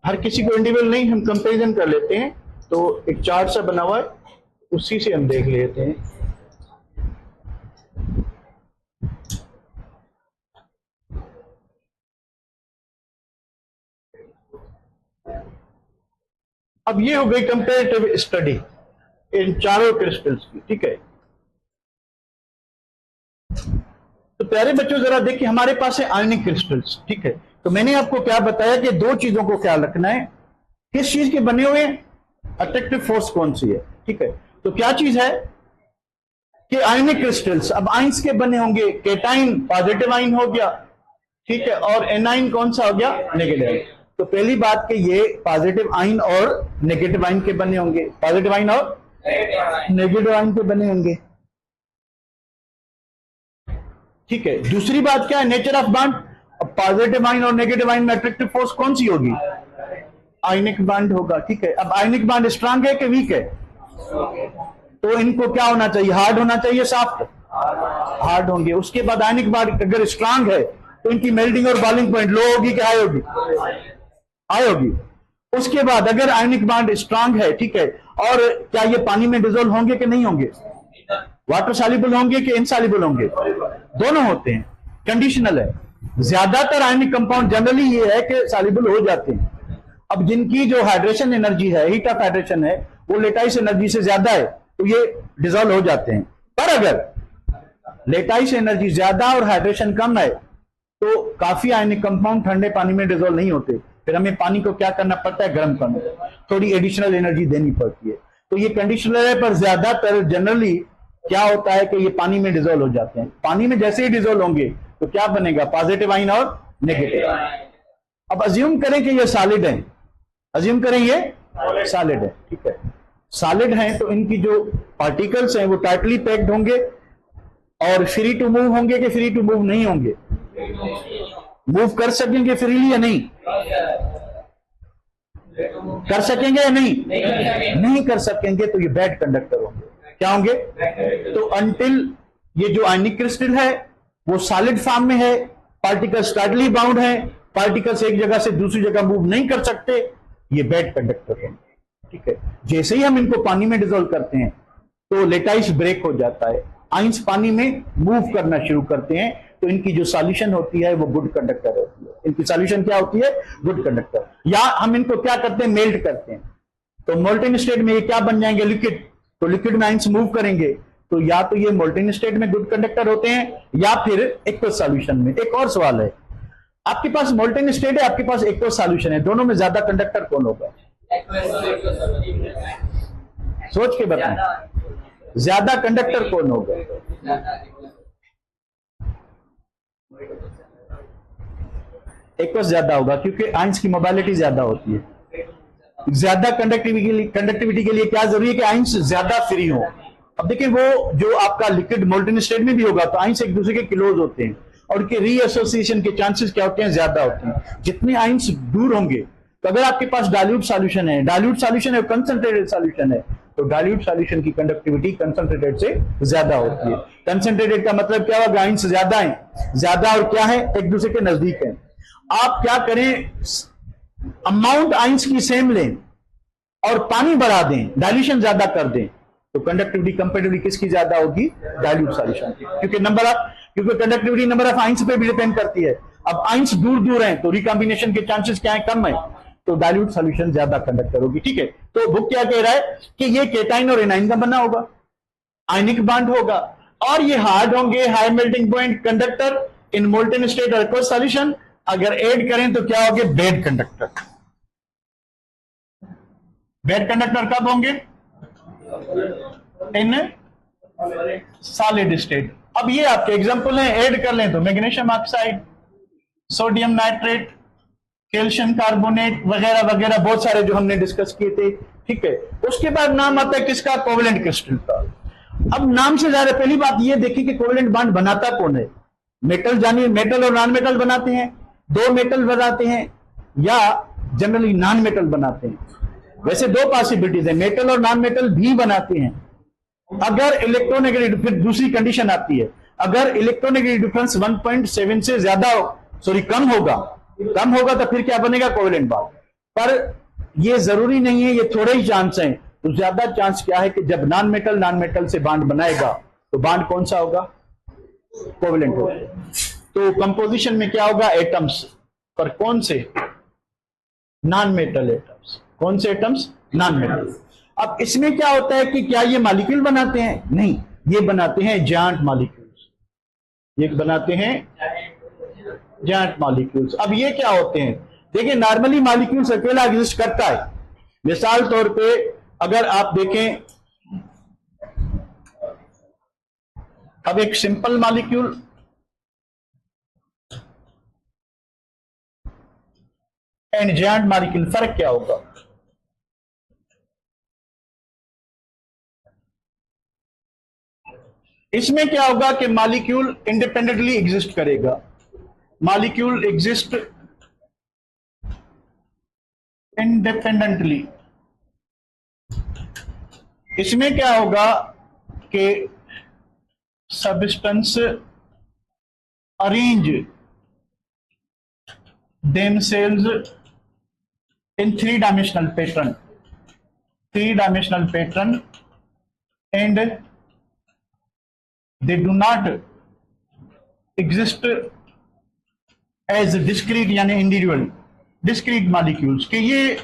हर किसी को इंडिविजुअल नहीं, हम कंपैरिजन कर लेते हैं। तो एक चार्ट सा बना हुआ है, उसी से हम देख लेते हैं। अब ये हो गई कंपैरेटिव स्टडी इन चारों क्रिस्टल्स की, ठीक है। तो प्यारे बच्चों जरा देखिए, हमारे पास है आयनिक क्रिस्टल्स, ठीक है। तो मैंने आपको क्या बताया कि 2 चीजों को ख्याल रखना है, किस चीज के बने हुए, अट्रैक्टिव फोर्स कौन सी है, ठीक है। तो क्या चीज है कि आयनिक क्रिस्टल्स, अब आइंस के बने होंगे, केटाइन पॉजिटिव आइन हो गया, ठीक है, और एनाइन कौन सा हो गया, नेगेटिव आइन। तो पहली बात कि ये पॉजिटिव आइन और नेगेटिव आइन के बने होंगे, पॉजिटिव आइन और नेगेटिव आइन के बने होंगे, ठीक है। दूसरी बात क्या है, नेचर ऑफ बॉन्ड। अब पॉजिटिव आइन और नेगेटिव आइन में अट्रैक्टिव फोर्स कौन सी होगी, आयनिक बॉन्ड होगा, ठीक है। अब आयनिक बॉन्ड स्ट्रांग है कि वीक है? तो इनको क्या होना चाहिए, हार्ड होना चाहिए, सॉफ्ट, हार्ड होंगे। उसके बाद आयनिक बॉन्ड अगर स्ट्रांग है तो इनकी मेल्टिंग और बॉइलिंग पॉइंट लो होगी कि हाई होगी, हाई होगी। उसके बाद अगर आयनिक बॉन्ड स्ट्रांग है, ठीक है, और क्या ये पानी में डिजोल्व होंगे कि नहीं होंगे, वाटर सॉल्युबल होंगे कि इनसॉल्युबल होंगे, दोनों होते हैं, कंडीशनल है। ज्यादातर आयनिक कंपाउंड जनरली ये है कि सॉल्युबल हो जाते हैं। अब जिनकी जो हाइड्रेशन एनर्जी है, हीट ऑफ हाइड्रेशन है, वो लेटाइस एनर्जी से ज्यादा है, तो ये डिजोल्व हो जाते हैं। पर अगर लेटाइस एनर्जी ज्यादा और हाइड्रेशन कम है तो काफी आयनिक कंपाउंड ठंडे पानी में डिजोल्व नहीं होते, फिर हमें पानी को क्या करना पड़ता है, गर्म करना, थोड़ी एडिशनल एनर्जी देनी पड़ती है। तो ये कंडीशनल है, पर ज्यादातर जनरली क्या होता है कि ये पानी में डिजोल्व हो जाते हैं। पानी में जैसे ही डिजोल्व होंगे तो क्या बनेगा, पॉजिटिव आइन और नेगेटिव। अब अज्यूम करें कि ये सॉलिड है, अज्यूम करें ये सॉलिड है, ठीक है। सॉलिड है तो इनकी जो पार्टिकल्स हैं वो टाइटली पैक्ड होंगे और फ्री टू मूव होंगे कि फ्री टू मूव नहीं होंगे, मूव कर सकेंगे फ्रीली या नहीं, कर सकेंगे या नहीं, नहीं कर सकेंगे, तो ये बैड कंडक्टर होंगे। क्या होंगे? तो अंटिल ये जो आयनिक क्रिस्टल है वो सॉलिड फॉर्म में है, पार्टिकल्स टाइटली बाउंड है, पार्टिकल्स एक जगह से दूसरी जगह मूव नहीं कर सकते, ये बैड कंडक्टर है, ठीक है। जैसे ही हम इनको पानी में डिसॉल्व करते हैं तो लेटाइस ब्रेक हो जाता है, आइंस पानी में मूव करना शुरू करते हैं, तो इनकी जो सॉल्यूशन होती है वो गुड कंडक्टर होती है। इनकी सॉल्यूशन क्या होती है? Good conductor. या हम इनको क्या करते हैं? मेल्ट करते हैं, तो मोल्टेन स्टेट में ये क्या बन जाएंगे? लिक्विड। तो लिक्विड में आइंस मूव करेंगे, तो या तो ये मोल्टेन स्टेट में गुड कंडक्टर होते हैं या फिर एक्वस सॉल्यूशन में। एक और सवाल है, आपके पास मोल्टेन स्टेट है, आपके पास एक्वस सॉल्यूशन है, दोनों में ज्यादा कंडक्टर कौन होगा? सोच के बताएं, ज्यादा कंडक्टर कौन होगा? एक्वस ज्यादा होगा, क्योंकि आइंस की मोबिलिटी ज्यादा होती है, ज्यादा कंडक्टिविटी के लिए क्या जरूरी है कि आइंस ज्यादा फ्री हो। अब देखिए वो जो आपका लिक्विड मोल्टन स्टेट में भी होगा तो आइंस एक दूसरे के क्लोज होते हैं और उनके रीएसोसिएशन के चांसेस क्या होते हैं, ज्यादा होते हैं। जितने आइंस दूर होंगे, तो अगर आपके पास डाइल्यूट सॉल्यूशन है, कंसंट्रेटेड सॉल्यूशन है, तो डाइल्यूट सॉल्यूशन की कंडक्टिविटी कंसंट्रेटेड से ज्यादा होती है। कंसंट्रेटेड का मतलब क्या होगा, आइंस ज्यादा है, ज्यादा और क्या है, एक दूसरे के नजदीक है। आप क्या करें, अमाउंट आइंस की सेम लें और पानी बढ़ा दें, डाइल्यूशन ज्यादा कर दें, तो कंडक्टिविटी कंपेरेटिवली किसकी ज्यादा होगी, डाइल्यूट सॉल्यूशन की, क्योंकि कंडक्टिविटी नंबर ऑफ आइंस पे भी डिपेंड करती है। अब आइंस दूर दूर हैं तो रिकॉम्बिनेशन के चांसेस क्या है, कम है, तो डाइल्यूट सॉल्यूशन ज्यादा कंडक्टर होगी। ठीक है, तो बुक क्या कह रहा है कि ये केटाइन और एनाइन का बना होगा, आयनिक बॉन्ड होगा, और ये हार्ड होंगे, high melting point conductor in molten state और एक्वस सॉल्यूशन। अगर ऐड करें तो क्या होंगे, बेड कंडक्टर। बेड कंडक्टर कब होंगे, इन सॉलिड स्टेट। अब ये आपके एग्जांपल हैं, ऐड कर लें तो magnesium oxide, sodium nitrate, calcium carbonate वगैरह वगैरह, बहुत सारे जो हमने डिस्कस किए थे। ठीक है, उसके बाद नाम आता है किसका, कोवेलेंट क्रिस्टल का। अब नाम से ज्यादा पहली बात ये देखिए कि कोवेलेंट बॉन्ड बनाता कौन है। मेटल जानिए, मेटल और नॉन मेटल बनाते हैं, दो मेटल बनाते हैं, या जनरली नॉन मेटल बनाते हैं। वैसे दो पॉसिबिलिटीज है, मेटल और नॉन मेटल भी बनाते हैं। अगर इलेक्ट्रोनेगेटिव, फिर दूसरी कंडीशन आती है, अगर इलेक्ट्रोनेगेटिव डिफरेंस 1.7 से ज्यादा कम होगा तो फिर क्या बनेगा, कोवेलेंट बॉन्ड। पर ये जरूरी नहीं है, ये थोड़े ही चांस हैं। तो ज्यादा चांस क्या है कि जब नॉन मेटल से बॉन्ड बनाएगा तो बॉन्ड कौन सा होगा, कोवेलेंट होगा। तो कंपोजिशन में क्या होगा, एटम्स, पर कौन से, नॉन मेटल एटम्स। कौन से एटम्स, नॉन मेटल। अब इसमें क्या होता है कि क्या ये मॉलिक्यूल बनाते हैं, नहीं, ये बनाते हैं जायंट मॉलिक्यूल्स, ये बनाते हैं जायंट मॉलिक्यूल्स। अब ये क्या होते हैं, देखिए नॉर्मली मॉलिक्यूल्स अकेला एग्जिस्ट करता है। मिसाल तौर पे अगर आप देखें, अब एक simple molecule and giant molecule, फर्क क्या होगा, इसमें क्या होगा कि मॉलिक्यूल इंडिपेंडेंटली एग्जिस्ट करेगा, मॉलिक्यूल एग्जिस्ट इंडिपेंडेंटली। इसमें क्या होगा कि substance arrange themselves in three-dimensional pattern, and they do not exist as discrete यानी इंडिविजुअल डिस्क्रीट मॉलिक्यूल्स, कि ये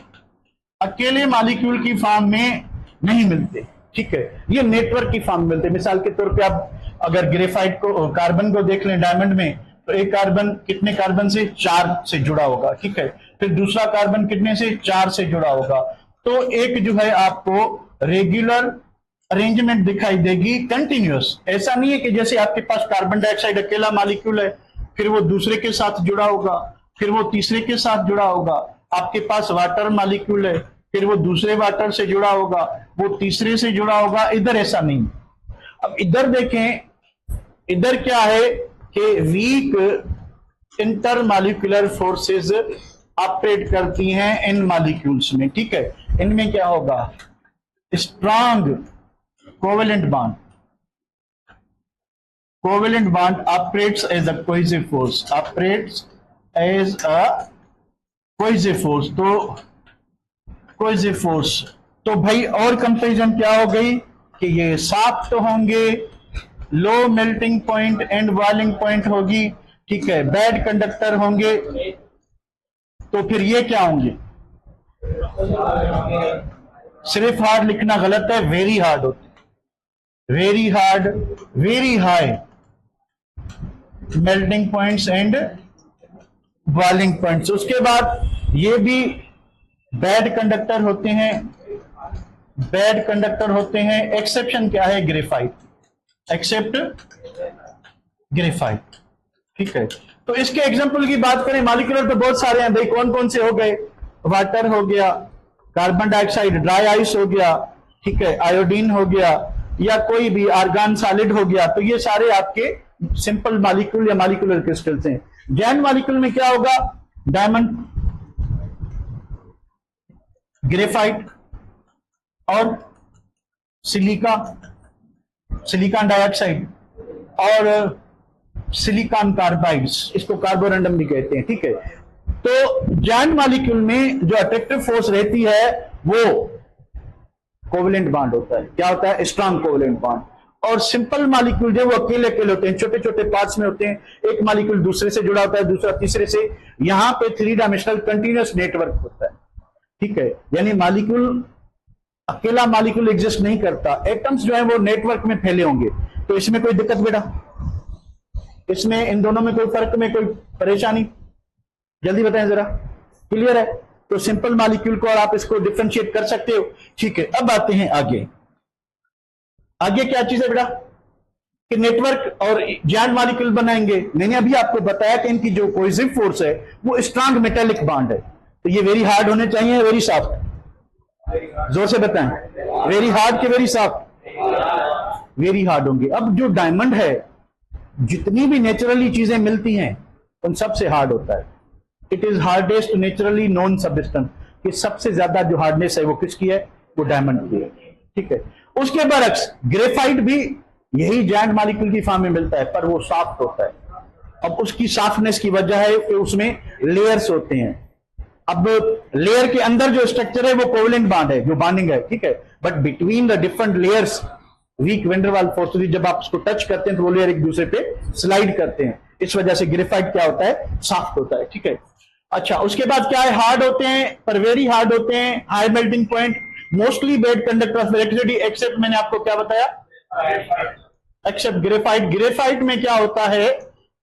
अकेले मॉलिक्यूल की फॉर्म में नहीं मिलते। ठीक है, ये नेटवर्क की फॉर्म में मिलते। मिसाल के तौर पे आप अगर ग्रेफाइट को, कार्बन को देख लें डायमंड में, तो एक कार्बन कितने कार्बन से, 4 से जुड़ा होगा। ठीक है, फिर दूसरा कार्बन कितने से, 4 से जुड़ा होगा। तो एक जो है आपको रेगुलर अरेंजमेंट दिखाई देगी, कंटिन्यूअस। ऐसा नहीं है कि जैसे आपके पास कार्बन डाइऑक्साइड अकेला मॉलिक्यूल है, फिर वो दूसरे के साथ जुड़ा होगा, फिर वो तीसरे के साथ जुड़ा होगा। आपके पास वाटर मॉलिक्यूल है, फिर वो दूसरे वाटर से जुड़ा होगा, वो तीसरे से जुड़ा होगा। इधर ऐसा नहीं। अब इधर देखें, इधर क्या है कि वीक इंटरमॉलिक्यूलर फोर्सेस ऑपरेट करती हैं इन मॉलिक्यूल्स में। ठीक है, इनमें क्या होगा, strong covalent bond. Covalent bond operates as a cohesive force, operates as a cohesive force. तो कोहेसिव फोर्स, तो भाई और कंपेरिजन क्या हो गई कि ये सॉफ्ट होंगे, low melting point and boiling point होगी। ठीक है, बैड कंडक्टर होंगे। तो फिर ये क्या होंगे, सिर्फ हार्ड लिखना गलत है, वेरी हार्ड होते, very hard, very high melting points and boiling points. उसके बाद ये भी बैड कंडक्टर होते हैं, बैड कंडक्टर होते हैं। एक्सेप्शन क्या है, ग्रेफाइट, एक्सेप्ट ग्रेफाइट। ठीक है, तो इसके एग्जांपल की बात करें, मॉलिक्यूलर तो बहुत सारे हैं भाई, कौन कौन से हो गए, वाटर हो गया, कार्बन डाइऑक्साइड ड्राई आइस हो गया, ठीक है, आयोडीन हो गया, या कोई भी आर्गन सॉलिड हो गया, तो ये सारे आपके सिंपल मॉलिक्यूल या मॉलिक्यूलर क्रिस्टल्स हैं। जैन मॉलिक्यूल में क्या होगा? डायमंड, ग्रेफाइट और सिलिका, सिलिकॉन डाइऑक्साइड और सिलिकॉन कार्बाइड्स, इसको कार्बोरंडम भी कहते हैं, ठीक है। तो जैन मॉलिक्यूल में जो अट्रैक्टिव फोर्स रहती है वो कोवेलेंट बॉन्ड होता है। क्या होता है? Strong covalent bond. और सिंपल मॉलिक्यूल जो वो अकेले अकेले होते हैं, छोटे छोटे पार्ट्स में होते हैं, एक मॉलिक्यूल दूसरे से जुड़ा होता है, दूसरा तीसरे से, यहां पे 3 डायमेंशनल कंटिन्यूअस नेटवर्क होता है, ठीक है। यानी मॉलिक्यूल, अकेला मॉलिक्यूल एग्जिस्ट नहीं करता, एटम्स जो है वो नेटवर्क में फैले होंगे। तो इसमें कोई दिक्कत बेटा? इसमें इन दोनों में कोई फर्क, में कोई परेशानी? जल्दी बताएं जरा, क्लियर है? तो सिंपल मॉलिक्यूल को और आप इसको डिफरेंशिएट कर सकते हो, ठीक है। अब आते हैं आगे। आगे क्या चीज है बेटा? कि नेटवर्क और जैन मॉलिक्यूल बनाएंगे। मैंने अभी आपको बताया कि इनकी जो कोहेसिव फोर्स है वो स्ट्रांग मेटेलिक बॉन्ड है। तो ये वेरी हार्ड होने चाहिए, वेरी सॉफ्ट? जोर से बताएं, वेरी हार्ड के वेरी सॉफ्ट? वेरी हार्ड होंगे। अब जो डायमंड है, जितनी भी नेचुरली चीजें मिलती हैं उन सबसे हार्ड होता है। It is hardest naturally known substance, कि सबसे ज्यादा जो हार्डनेस है वो किसकी है? वो डायमंड की है, ठीक है। उसके बरक्स ग्रेफाइट भी यही जैन मॉलिक्यूल की फॉर्म में मिलता है, पर वो सॉफ्ट होता है। अब उसकी सॉफ्टनेस की वजह है कि उसमें लेयर्स होते हैं। अब लेयर के अंदर जो स्ट्रक्चर है वो कोवेलेंट बॉन्ड है, जो बॉन्डिंग है, ठीक है। But between the different layers weak van der Waals force, जब आप उसको टच करते हैं तो वो लेयर एक दूसरे पे स्लाइड करते हैं। इस वजह से ग्रेफाइट क्या होता है? सॉफ्ट होता है, ठीक है। अच्छा, उसके बाद क्या है? हार्ड होते हैं, पर वेरी हार्ड होते हैं, high melting point, mostly bad conductor of electricity, except, मैंने आपको क्या बताया? Accept graphite. ग्रेफाइट में क्या होता है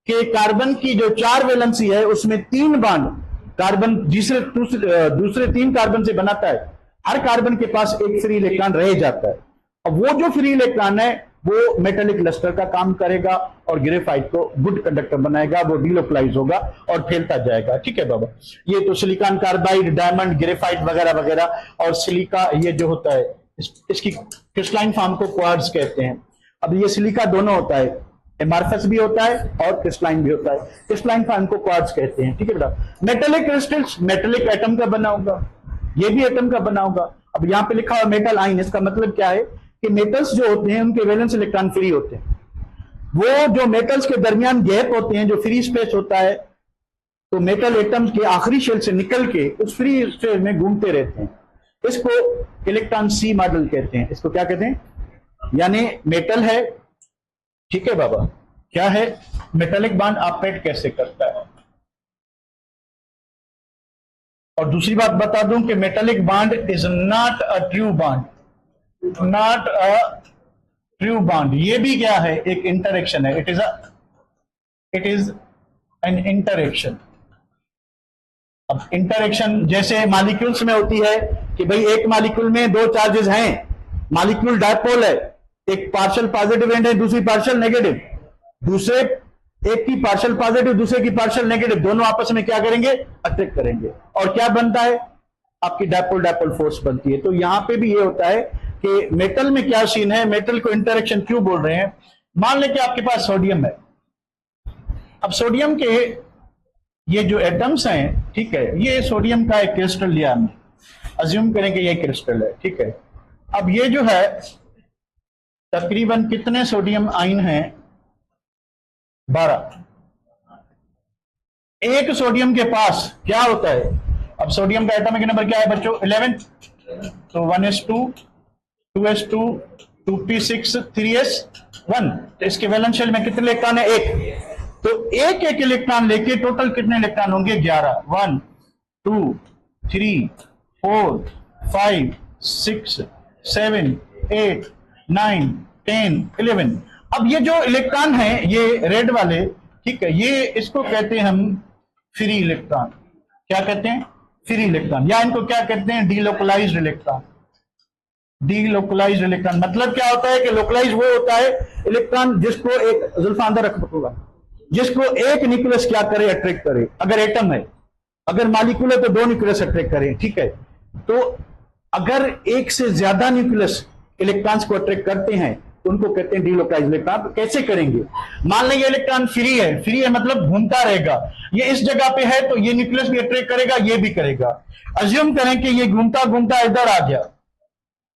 कि कार्बन की जो 4 वैलेंसी है उसमें 3 बॉन्ड कार्बन दूसरे 3 कार्बन से बनाता है। हर कार्बन के पास एक फ्री इलेक्ट्रॉन रह जाता है। अब वो जो फ्री इलेक्ट्रॉन है वो मेटेलिक लस्टर का काम करेगा और ग्रेफाइट को गुड कंडक्टर बनाएगा, वो डिलोकलाइज होगा और फैलता जाएगा, ठीक है बाबा। ये तो सिलिकॉन कार्बाइड, डायमंड, ग्रेफाइट वगैरह वगैरह। और सिलिका ये जो होता है इसकी क्रिस्टलाइन फॉर्म को क्वार्ट्ज कहते हैं। अब ये सिलिका दोनों होता है, एमार्फस भी होता है और क्रिस्टलाइन भी होता है। क्रिस्टलाइन फॉर्म को क्वार्ट्ज कहते हैं, ठीक है बेटा। मेटेलिक क्रिस्टल्स, मेटेलिक एटम का बना होगा, ये भी एटम का बना होगा। अब यहां पे लिखा हुआ मेटल आइन, इसका मतलब क्या है कि मेटल्स जो होते हैं उनके वैलेंस इलेक्ट्रॉन फ्री होते हैं। वो जो मेटल्स के दरमियान गैप होते हैं, जो फ्री स्पेस होता है, तो मेटल एटम्स के आखिरी शेल से निकल के उस फ्री स्पेस में घूमते रहते हैं। इसको इलेक्ट्रॉन सी मॉडल कहते हैं। इसको क्या कहते हैं? यानी मेटल है, ठीक है बाबा, क्या है? मेटेलिक बॉन्ड ऑपरेट कैसे करता है। और दूसरी बात बता दूं कि metallic bond is not a true bond, not a true bond. ये भी क्या है? एक इंटरेक्शन है। It is an interaction. अब इंटरेक्शन जैसे मॉलिक्यूल्स में होती है कि भाई एक मॉलिक्यूल में 2 चार्जेस हैं, मॉलिक्यूल डायपोल है, एक पार्शियल पॉजिटिव एंड है, दूसरी पार्शियल नेगेटिव। दूसरे एक की पार्शियल पॉजिटिव, दूसरे की पार्शियल नेगेटिव, दोनों आपस में क्या करेंगे? अट्रैक्ट करेंगे। और क्या बनता है? आपकी डायपोल डायपोल फोर्स बनती है। तो यहां पे भी ये होता है कि मेटल में क्या सीन है, मेटल को इंटरेक्शन क्यों बोल रहे हैं। मान लें कि आपके पास सोडियम है। अब सोडियम के ये जो एटम्स हैं, ठीक है, ये सोडियम का एक क्रिस्टल लिया हमने, अज्यूम करें कि ये क्रिस्टल है, ठीक है। अब ये जो है तकरीबन कितने सोडियम आयन हैं? 12। एक सोडियम के पास क्या होता है? अब सोडियम का एटॉमिक नंबर क्या है बच्चों? 11। तो 1s2, 2s2, 2p6, 3s1। तो इसके वैलेंस शेल में कितने इलेक्ट्रॉन है? 1। तो एक एक इलेक्ट्रॉन लेके टोटल कितने इलेक्ट्रॉन होंगे? 11। 1 2 3 4 5 6 7 8 9 10 11। अब ये जो इलेक्ट्रॉन है, ये रेड वाले, ठीक है, ये इसको कहते हैं हम फ्री इलेक्ट्रॉन। क्या कहते हैं? फ्री इलेक्ट्रॉन, या इनको क्या कहते हैं? Delocalised electron. डीलोकलाइज्ड इलेक्ट्रॉन मतलब क्या होता है कि लोकलाइज वो होता है इलेक्ट्रॉन जिसको एक जुल्फा अंदर रख होगा, जिसको एक न्यूक्लियस क्या करे? अट्रैक्ट करे। अगर एटम है, अगर मॉलिक्यूल है तो 2 न्यूक्लियस अट्रैक्ट करें, ठीक है। तो अगर एक से ज्यादा न्यूक्लियस इलेक्ट्रॉन्स को अट्रैक्ट करते हैं तो उनको कहते हैं डिलोकाइज इलेक्ट्रॉन। कैसे करेंगे? मान लेंगे इलेक्ट्रॉन फ्री है मतलब घूमता रहेगा, ये इस जगह पे है तो ये न्यूक्लियस भी अट्रैक्ट करेगा, ये भी करेगा। अज्यूम करें कि ये घूमता घूमता इधर आ गया,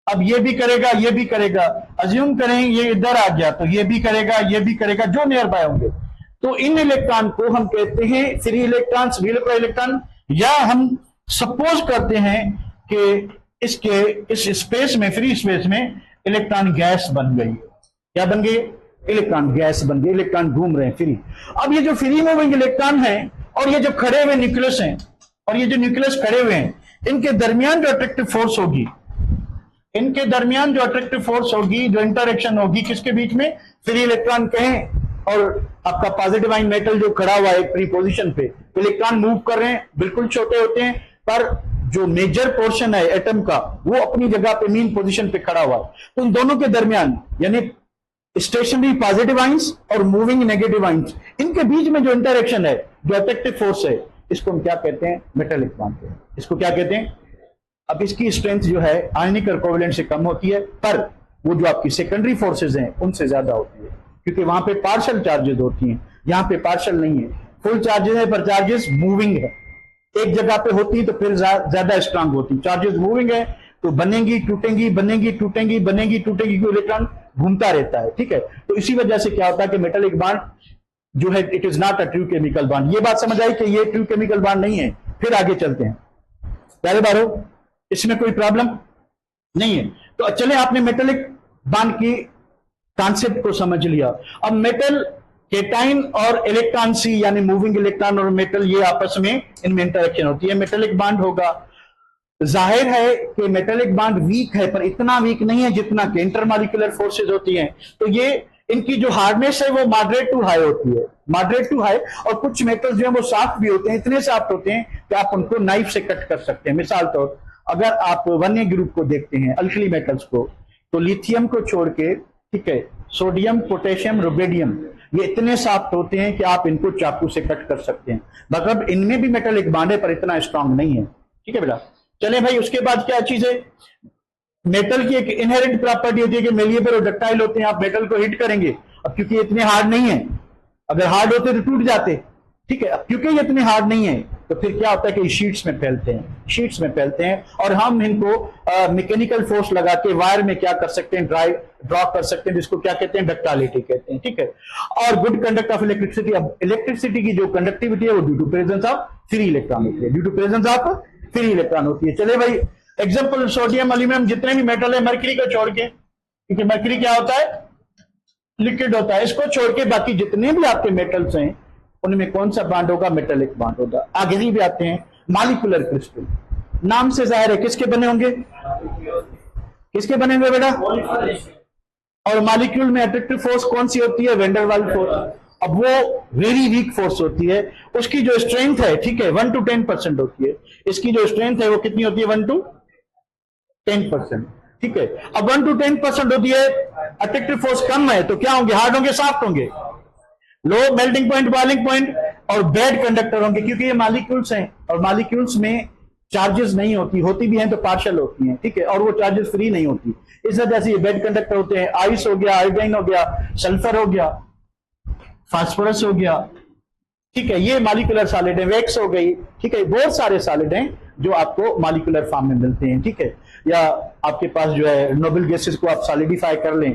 अब ये भी करेगा, ये भी करेगा। अज्यूम करें ये इधर आ गया तो ये भी करेगा, ये भी करेगा, जो नियर बाय होंगे। तो इन इलेक्ट्रॉन को हम कहते हैं फ्री इलेक्ट्रॉन, डिलोकाइज इलेक्ट्रॉन। या हम सपोज करते हैं कि इसके इस स्पेस में, फ्री स्पेस में इलेक्ट्रॉन गैस बन गई। क्या बन गई? इलेक्ट्रॉन गैस बन गई, इलेक्ट्रॉन घूम रहे हैं फ्री। अब ये जो फ्री मूविंग इलेक्ट्रॉन है और ये जो खड़े हुए न्यूक्लियस हैं, और ये जो न्यूक्लियस खड़े हुए हैं, इनके दरमियान जो अट्रैक्टिव फोर्स होगी, इनके दरमियान जो अट्रैक्टिव फोर्स होगी, जो इंटरेक्शन होगी, किसके बीच में? फ्री इलेक्ट्रॉन कहें और आपका पॉजिटिव आयन मेटल जो खड़ा हुआ है फ्री पोजीशन पे, इलेक्ट्रॉन मूव कर रहे हैं, बिल्कुल छोटे होते हैं, पर जो मेजर पोर्शन है एटम का वो अपनी जगह पे मीन पोजीशन पे खड़ा हुआ है। तो इन दोनों के दरमियान, यानी स्टेशनरी पॉजिटिव आयंस और मूविंग नेगेटिव आयंस, इनके बीच में जो इंटरेक्शन है, जो अट्रैक्टिव फोर्स है, इसको हम क्या कहते हैं? मेटालिक बॉन्ड कहते हैं। इसको क्या कहते हैं? अब इसकी स्ट्रेंथ जो है आयनिक और कोवेलेंट से कम होती है, पर वो जो आपकी सेकेंडरी फोर्सेज हैं उनसे ज्यादा होती है, क्योंकि वहां पे पार्शियल चार्जेस होती हैं, यहां पे पार्शियल नहीं है। फुल चार्जेस है पर चार्जेस मूविंग है, एक जगह पे होती है तो फिर ज्यादा स्ट्रांग होती है। चार्जेस मूविंग है तो बनेंगी टूटेंगी, बनेंगी टूटेंगी, बनेंगी टूटेंगी, क्योंकि इलेक्ट्रॉन घूमता रहता है। ठीक है, तो इसी वजह से क्या होता है कि मेटालिक बॉन्ड जो है it is not a true chemical bond. ये बात समझ आई कि ये ट्रू केमिकल बॉन्ड नहीं है। फिर आगे चलते हैं। प्यारे बारो, इसमें कोई प्रॉब्लम नहीं है। तो चले, आपने मेटालिक बॉन्ड की कॉन्सेप्ट को समझ लिया। अब मेटल केटाइन और इलेक्ट्रॉन सी, यानी मूविंग इलेक्ट्रॉन और मेटल, ये आपस में इनमें इंटरेक्शन होती है, मेटालिक बॉन्ड होगा। जाहिर है कि मेटालिक बॉन्ड वीक है, पर इतना वीक नहीं है जितना कि इंटरमॉलिक्यूलर फोर्सेज होती हैं। तो ये इनकी जो हार्डनेस है वो मॉडरेट टू हाई होती है, मॉडरेट टू हाई। और कुछ मेटल्स जो है वो सॉफ्ट भी होते हैं, इतने सॉफ्ट होते हैं कि आप उनको नाइफ से कट कर सकते हैं। मिसाल तौर, अगर आप वन्य ग्रुप को देखते हैं, अल्कली मेटल्स को, तो लिथियम को छोड़ के, ठीक है, सोडियम, पोटेशियम, रुबिडियम, ये इतने सॉफ्ट होते हैं कि आप इनको चाकू से कट कर सकते हैं। मतलब इनमें भी मेटालिक बॉन्ड है पर इतना स्ट्रांग नहीं है। ठीक है बेटा, चले भाई। उसके बाद क्या चीज है? मेटल की एक इनहेरेंट प्रॉपर्टी होती है कि मेलिएबल और डक्टाइल होते हैं। आप मेटल को हिट करेंगे, अब क्योंकि इतने हार्ड नहीं है, अगर हार्ड होते तो टूट जाते। ठीक है, अब क्योंकि ये इतने हार्ड नहीं है तो फिर क्या होता है कि शीट्स में फैलते हैं, शीट्स में फैलते हैं, और हम इनको मैकेनिकल फोर्स लगा के वायर में क्या कर सकते हैं? ड्रॉ कर सकते हैं, जिसको क्या कहते हैं? डक्टालिटी कहते हैं। ठीक है, और गुड कंडक्ट ऑफ इलेक्ट्रिसिटी। अब इलेक्ट्रिसिटी की जो कंडक्टिविटी है वो due to presence of free electron होती है, due to presence of free electron होती है। चले भाई, एग्जाम्पल सोडियम, एल्यूमिनियम, जितने भी मेटल है, मरकरी को छोड़ के, क्योंकि मरकरी क्या होता है? लिक्विड होता है। इसको छोड़ के बाकी जितने भी आपके मेटल्स हैं उनमें कौन सा बॉन्ड होगा? मेटालिक बॉन्ड होगा। आगे भी आते हैं मॉलिक्यूलर क्रिस्टल, नाम से जाहिर है किसके बने होंगे? किसके बने होंगे बेटा? और मॉलिक्यूल में अट्रैक्टिव फोर्स कौन सी होती है? Van der Waals force. अब वो वेरी वीक फोर्स होती है, उसकी जो स्ट्रेंथ है, ठीक है, 1 to 10% होती है। इसकी जो स्ट्रेंथ है वो कितनी होती है? 1 to 10%। ठीक है, अब 1 to 10% होती है, अट्रैक्टिव फोर्स कम है तो क्या होंगे? हार्ड होंगे, सॉफ्ट होंगे, low melting point, boiling point, और बैड कंडक्टर होंगे, क्योंकि ये मॉलिक्यूल्स हैं और मॉलिक्यूल्स में चार्जेस नहीं होती, होती भी हैं तो पार्शियल होती हैं। ठीक है, और वो चार्जेस फ्री नहीं होती, इस वजह से ये बैड कंडक्टर होते हैं। आइस हो गया, आयोडीन हो गया, सल्फर हो गया, फास्फोरस हो गया। ठीक है, ये मॉलिक्यूलर सॉलिड है। वैक्स हो गई। ठीक है, बहुत सारे सॉलिड हैं जो आपको मॉलिक्यूलर फॉर्म में मिलते हैं। ठीक है, या आपके पास जो है नोबल गैसेस को आप सॉलिडिफाई कर लें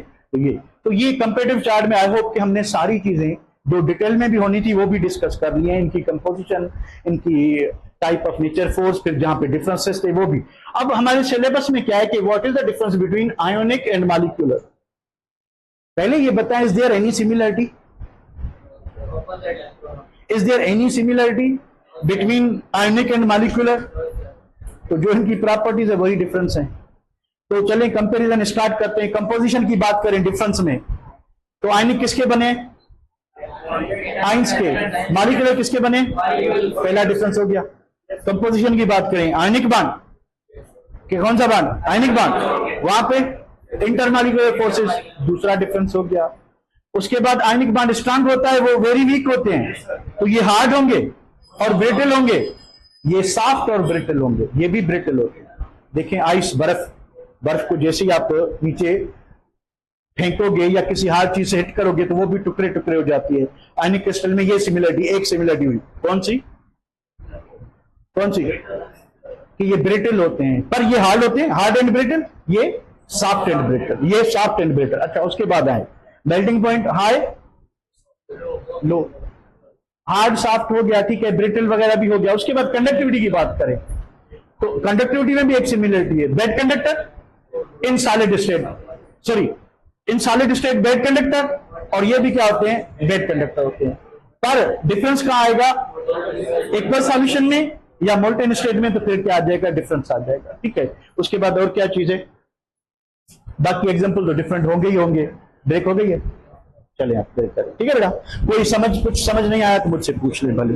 तो ये कंपेरेटिव चार्ट में आई होप कि हमने सारी चीजें जो डिटेल में भी होनी थी वो भी डिस्कस कर ली है, इनकी कंपोजिशन, इनकी टाइप ऑफ नेचर फोर्स, फिर जहां पे डिफरेंसेस थे वो भी। अब हमारे सिलेबस में क्या है कि what is the difference between ionic and molecular? पहले ये बताएं, is there any similarity? Is there any similarity between ionic and molecular? तो जो इनकी प्रॉपर्टीज है वही डिफरेंस है। तो चलें कंपैरिजन स्टार्ट करते हैं। कंपोजिशन की बात करें डिफरेंस में, तो आयनिक किसके बने? आयंस के। मॉलिक्यूलर किसके बने? पहला डिफरेंस हो गया। कंपोजिशन की बात करें, आयनिक बॉन्ड कि कौन सा बॉन्ड? आयनिक बॉन्ड, वहां पे इंटरमॉलिक्यूलर फोर्सेस, दूसरा डिफरेंस हो गया। उसके बाद आयनिक बॉन्ड स्ट्रांग होता है, वो वेरी वीक होते हैं, तो ये हार्ड होंगे और ब्रिटल होंगे, ये सॉफ्ट और ब्रिटल होंगे, ये भी ब्रिटल होते हैं। देखें आइस, बर्फ को जैसे ही आप नीचे फेंकोगे या किसी हार्ड चीज से हिट करोगे तो वो भी टुकड़े टुकड़े हो जाती है। आयनिक क्रिस्टल में ये सिमिलरिटी, एक सिमिलरिटी हुई, कौन सी कि ये ब्रिटल होते हैं, पर ये हार्ड होते हैं, हार्ड एंड ब्रिटल, ये सॉफ्ट एंड ब्रिटल, ये सॉफ्ट एंड ब्रिटल। अच्छा, उसके बाद आए melting point high low, hard soft हो गया, ठीक है, ब्रिटल वगैरह भी हो गया। उसके बाद कंडक्टिविटी की बात करें तो कंडक्टिविटी में भी एक सिमिलरिटी है, bad conductor in solid state, sorry in solid state bad conductor, और ये भी क्या होते हैं, बेड कंडक्टर होते हैं। पर डिफरेंस कहां आएगा, एक्वस सॉल्यूशन में या मोल्टेन स्टेट में, तो फिर क्या आ जाएगा, डिफरेंस आ जाएगा, ठीक है। उसके बाद और क्या चीज है, बाकी एग्जांपल तो डिफरेंट होंगे ही होंगे। ब्रेक हो गई है, चले आप ब्रेक करें, ठीक है बेटा। कोई कुछ समझ नहीं आया तो मुझसे पूछ ले भले।